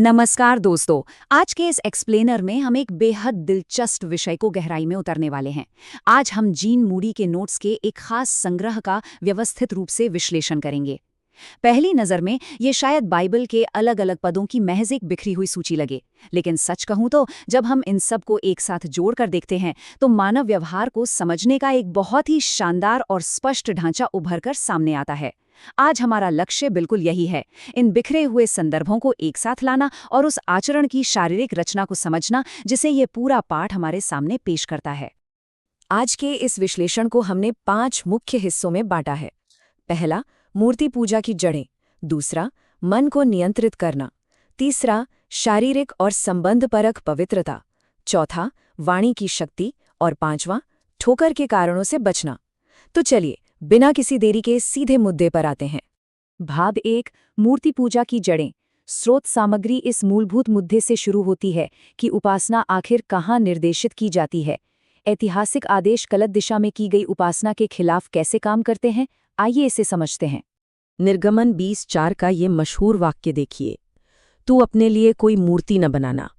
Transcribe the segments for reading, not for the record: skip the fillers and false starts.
नमस्कार दोस्तों। आज के इस एक्सप्लेनर में हम एक बेहद दिलचस्प विषय को गहराई में उतरने वाले हैं। आज हम जीन मूडी के नोट्स के एक खास संग्रह का व्यवस्थित रूप से विश्लेषण करेंगे। पहली नज़र में ये शायद बाइबल के अलग अलग पदों की महज एक बिखरी हुई सूची लगे, लेकिन सच कहूं तो जब हम इन सब को एक साथ जोड़कर देखते हैं तो मानव व्यवहार को समझने का एक बहुत ही शानदार और स्पष्ट ढांचा उभर कर सामने आता है। आज हमारा लक्ष्य बिल्कुल यही है, इन बिखरे हुए संदर्भों को एक साथ लाना और उस आचरण की शारीरिक रचना को समझना जिसे ये पूरा पाठ हमारे सामने पेश करता है। आज के इस विश्लेषण को हमने 5 मुख्य हिस्सों में बांटा है। पहला, मूर्ति पूजा की जड़ें। दूसरा, मन को नियंत्रित करना। तीसरा, शारीरिक और संबंधपरक पवित्रता। चौथा, वाणी की शक्ति। और पांचवा, ठोकर के कारणों से बचना। तो चलिए बिना किसी देरी के सीधे मुद्दे पर आते हैं। भाग 1, मूर्ति पूजा की जड़ें। स्रोत सामग्री इस मूलभूत मुद्दे से शुरू होती है कि उपासना आखिर कहाँ निर्देशित की जाती है। ऐतिहासिक आदेश गलत दिशा में की गई उपासना के खिलाफ कैसे काम करते हैं, आइए इसे समझते हैं। निर्गमन 20:4 का ये मशहूर वाक्य देखिए, तू अपने लिए कोई मूर्ति न बनाना।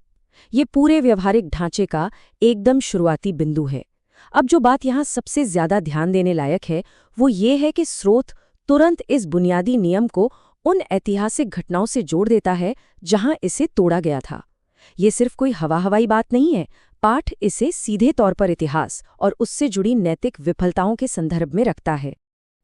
ये पूरे व्यवहारिक ढांचे का एकदम शुरुआती बिंदु है। अब जो बात यहाँ सबसे ज्यादा ध्यान देने लायक है वो ये है कि स्रोत तुरंत इस बुनियादी नियम को उन ऐतिहासिक घटनाओं से जोड़ देता है जहां इसे तोड़ा गया था। ये सिर्फ कोई हवाई बात नहीं है। पाठ इसे सीधे तौर पर इतिहास और उससे जुड़ी नैतिक विफलताओं के संदर्भ में रखता है।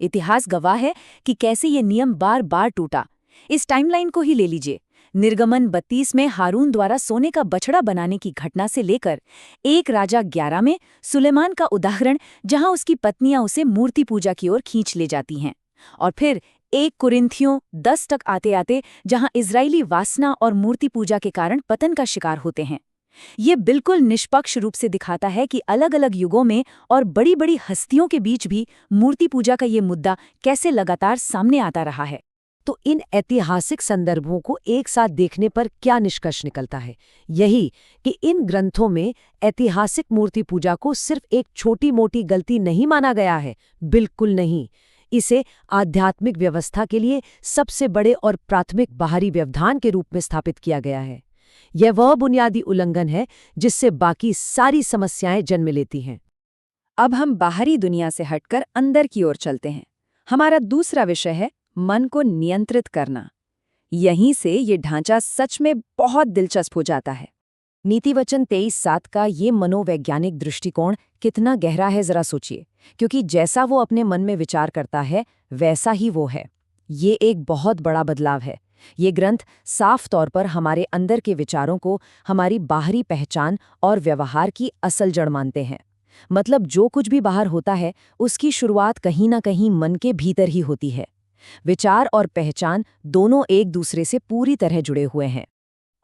इतिहास गवाह है कि कैसे ये नियम बार बार टूटा। इस टाइमलाइन को ही ले लीजिए। निर्गमन 32 में हारून द्वारा सोने का बछड़ा बनाने की घटना से लेकर 1 राजा 11 में सुलेमान का उदाहरण जहां उसकी पत्नियां उसे मूर्ति पूजा की ओर खींच ले जाती हैं, और फिर 1 कुरिन्थियों 10 तक आते आते जहां इजरायली वासना और मूर्ति पूजा के कारण पतन का शिकार होते हैं। ये बिल्कुल निष्पक्ष रूप से दिखाता है कि अलग अलग युगों में और बड़ी बड़ी हस्तियों के बीच भी मूर्ति पूजा का ये मुद्दा कैसे लगातार सामने आता रहा है। तो इन ऐतिहासिक संदर्भों को एक साथ देखने पर क्या निष्कर्ष निकलता है? यही कि इन ग्रंथों में ऐतिहासिक मूर्ति पूजा को सिर्फ एक छोटी मोटी गलती नहीं माना गया है। बिल्कुल नहीं। इसे आध्यात्मिक व्यवस्था के लिए सबसे बड़े और प्राथमिक बाहरी व्यवधान के रूप में स्थापित किया गया है। यह वह बुनियादी उल्लंघन है जिससे बाकी सारी समस्याएं जन्म लेती हैं। अब हम बाहरी दुनिया से हटकर अंदर की ओर चलते हैं। हमारा दूसरा विषय है मन को नियंत्रित करना। यहीं से ये ढांचा सच में बहुत दिलचस्प हो जाता है। नीतिवचन 23:7 का ये मनोवैज्ञानिक दृष्टिकोण कितना गहरा है जरा सोचिए, क्योंकि जैसा वो अपने मन में विचार करता है वैसा ही वो है। ये एक बहुत बड़ा बदलाव है। ये ग्रंथ साफ तौर पर हमारे अंदर के विचारों को हमारी बाहरी पहचान और व्यवहार की असल जड़ मानते हैं। मतलब जो कुछ भी बाहर होता है उसकी शुरुआत कहीं ना कहीं मन के भीतर ही होती है। विचार और पहचान दोनों एक दूसरे से पूरी तरह जुड़े हुए हैं।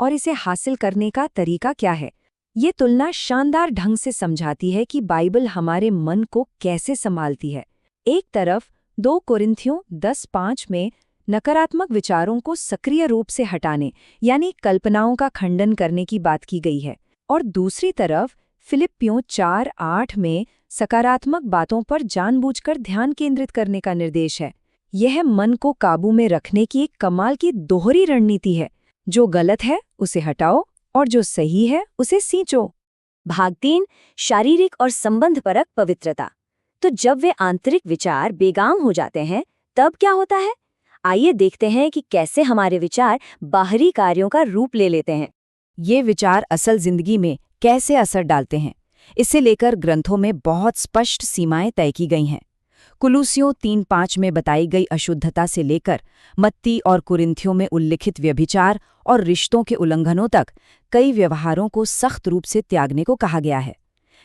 और इसे हासिल करने का तरीका क्या है? ये तुलना शानदार ढंग से समझाती है कि बाइबल हमारे मन को कैसे संभालती है। एक तरफ 2 कुरिन्थियों 10:5 में नकारात्मक विचारों को सक्रिय रूप से हटाने यानी कल्पनाओं का खंडन करने की बात की गई है, और दूसरी तरफ फिलिप्पियों 4:8 में सकारात्मक बातों पर जानबूझकर ध्यान केंद्रित करने का निर्देश है। यह मन को काबू में रखने की एक कमाल की दोहरी रणनीति है। जो गलत है उसे हटाओ और जो सही है उसे सींचो। भाग 3, शारीरिक और संबंधपरक पवित्रता। तो जब वे आंतरिक विचार बेगाम हो जाते हैं तब क्या होता है? आइए देखते हैं कि कैसे हमारे विचार बाहरी कार्यों का रूप ले लेते हैं। ये विचार असल जिंदगी में कैसे असर डालते हैं, इसे लेकर ग्रंथों में बहुत स्पष्ट सीमाएं तय की गई हैं। कुलूसियों 3:5 में बताई गई अशुद्धता से लेकर मत्ती और कुरिन्थियों में उल्लिखित व्यभिचार और रिश्तों के उल्लंघनों तक कई व्यवहारों को सख्त रूप से त्यागने को कहा गया है।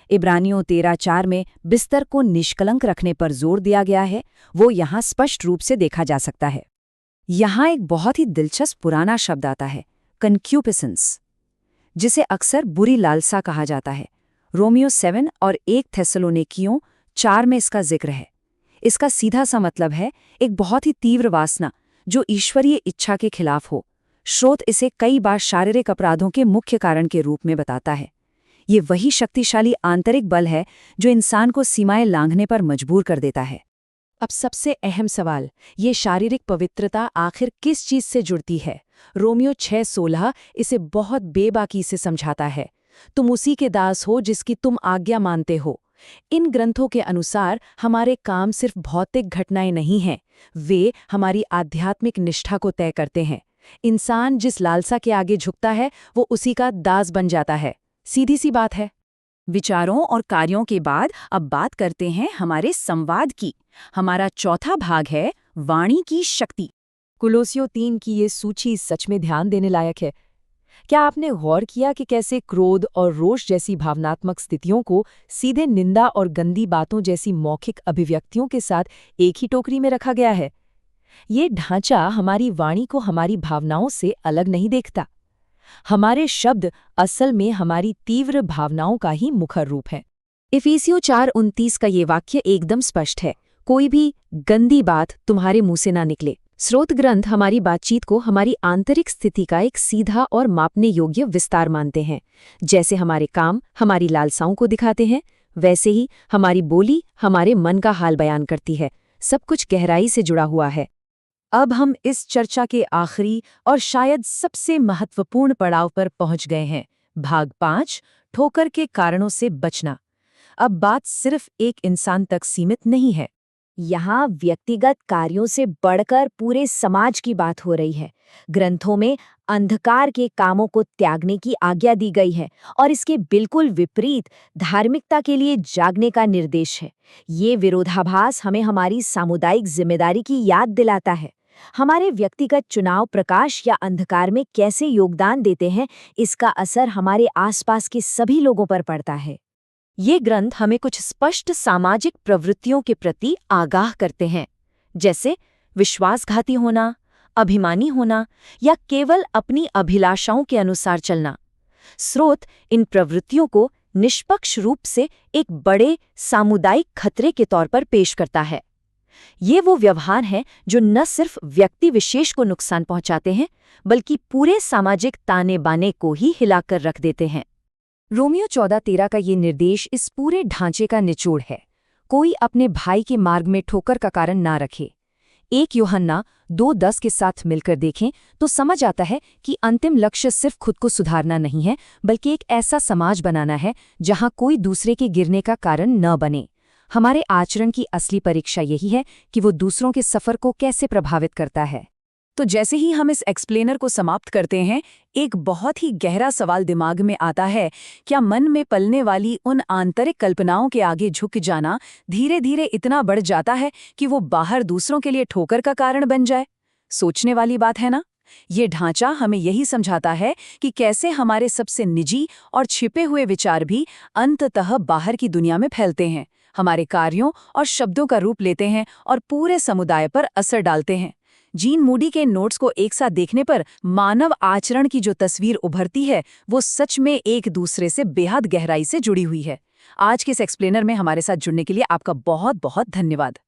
इब्रानियों 13:4 में बिस्तर को निष्कलंक रखने पर जोर दिया गया है, वो यहाँ स्पष्ट रूप से देखा जा सकता है। यहाँ एक बहुत ही दिलचस्प पुराना शब्द आता है, कंक्यूपिसेंस, जिसे अक्सर बुरी लालसा कहा जाता है। रोमियो 7 और 1 थेसलोनिकियों 4 में इसका जिक्र है। इसका सीधा सा मतलब है एक बहुत ही तीव्र वासना जो ईश्वरीय इच्छा के खिलाफ हो। स्रोत इसे कई बार शारीरिक अपराधों के मुख्य कारण के रूप में बताता है। ये वही शक्तिशाली आंतरिक बल है जो इंसान को सीमाएं लांघने पर मजबूर कर देता है। अब सबसे अहम सवाल, ये शारीरिक पवित्रता आखिर किस चीज से जुड़ती है? रोमियो 6:16 इसे बहुत बेबाकी से समझाता है। तुम उसी के दास हो जिसकी तुम आज्ञा मानते हो। इन ग्रंथों के अनुसार हमारे काम सिर्फ भौतिक घटनाएं नहीं हैं, वे हमारी आध्यात्मिक निष्ठा को तय करते हैं। इंसान जिस लालसा के आगे झुकता है वो उसी का दास बन जाता है। सीधी सी बात है। विचारों और कार्यों के बाद अब बात करते हैं हमारे संवाद की। हमारा चौथा भाग है वाणी की शक्ति। कुलोसियों 3 की ये सूची सच में ध्यान देने लायक है। क्या आपने गौर किया कि कैसे क्रोध और रोष जैसी भावनात्मक स्थितियों को सीधे निंदा और गंदी बातों जैसी मौखिक अभिव्यक्तियों के साथ एक ही टोकरी में रखा गया है? ये ढांचा हमारी वाणी को हमारी भावनाओं से अलग नहीं देखता। हमारे शब्द असल में हमारी तीव्र भावनाओं का ही मुखर रूप है। इफिसियों 4:29 का ये वाक्य एकदम स्पष्ट है, कोई भी गंदी बात तुम्हारे मुंह से ना निकले। स्रोत ग्रंथ हमारी बातचीत को हमारी आंतरिक स्थिति का एक सीधा और मापने योग्य विस्तार मानते हैं। जैसे हमारे काम हमारी लालसाओं को दिखाते हैं, वैसे ही हमारी बोली हमारे मन का हाल बयान करती है। सब कुछ गहराई से जुड़ा हुआ है। अब हम इस चर्चा के आखिरी और शायद सबसे महत्वपूर्ण पड़ाव पर पहुंच गए हैं। भाग 5, ठोकर के कारणों से बचना। अब बात सिर्फ एक इंसान तक सीमित नहीं है। यहाँ व्यक्तिगत कार्यों से बढ़कर पूरे समाज की बात हो रही है। ग्रंथों में अंधकार के कामों को त्यागने की आज्ञा दी गई है और इसके बिल्कुल विपरीत धार्मिकता के लिए जागने का निर्देश है। ये विरोधाभास हमें हमारी सामुदायिक जिम्मेदारी की याद दिलाता है। हमारे व्यक्तिगत चुनाव प्रकाश या अंधकार में कैसे योगदान देते हैं, इसका असर हमारे आसपास के सभी लोगों पर पड़ता है। ये ग्रंथ हमें कुछ स्पष्ट सामाजिक प्रवृत्तियों के प्रति आगाह करते हैं, जैसे विश्वासघाती होना, अभिमानी होना या केवल अपनी अभिलाषाओं के अनुसार चलना। स्रोत इन प्रवृत्तियों को निष्पक्ष रूप से एक बड़े सामुदायिक खतरे के तौर पर पेश करता है। ये वो व्यवहार हैं जो न सिर्फ व्यक्ति विशेष को नुकसान पहुंचाते हैं, बल्कि पूरे सामाजिक ताने बाने को ही हिलाकर रख देते हैं। रोमियो 14:13 का ये निर्देश इस पूरे ढांचे का निचोड़ है। कोई अपने भाई के मार्ग में ठोकर का कारण ना रखे। 1 यूहन्ना 2:10 के साथ मिलकर देखें तो समझ आता है कि अंतिम लक्ष्य सिर्फ खुद को सुधारना नहीं है, बल्कि एक ऐसा समाज बनाना है जहां कोई दूसरे के गिरने का कारण न बने। हमारे आचरण की असली परीक्षा यही है कि वो दूसरों के सफर को कैसे प्रभावित करता है। तो जैसे ही हम इस एक्सप्लेनर को समाप्त करते हैं, एक बहुत ही गहरा सवाल दिमाग में आता है, क्या मन में पलने वाली उन आंतरिक कल्पनाओं के आगे झुक जाना धीरे धीरे इतना बढ़ जाता है कि वो बाहर दूसरों के लिए ठोकर का कारण बन जाए? सोचने वाली बात है ना? ये ढांचा हमें यही समझाता है कि कैसे हमारे सबसे निजी और छिपे हुए विचार भी अंततः बाहर की दुनिया में फैलते हैं, हमारे कार्यों और शब्दों का रूप लेते हैं और पूरे समुदाय पर असर डालते हैं। जीन मूडी के नोट्स को एक साथ देखने पर मानव आचरण की जो तस्वीर उभरती है, वो सच में एक दूसरे से बेहद गहराई से जुड़ी हुई है। आज के इस एक्सप्लेनर में हमारे साथ जुड़ने के लिए आपका बहुत बहुत धन्यवाद।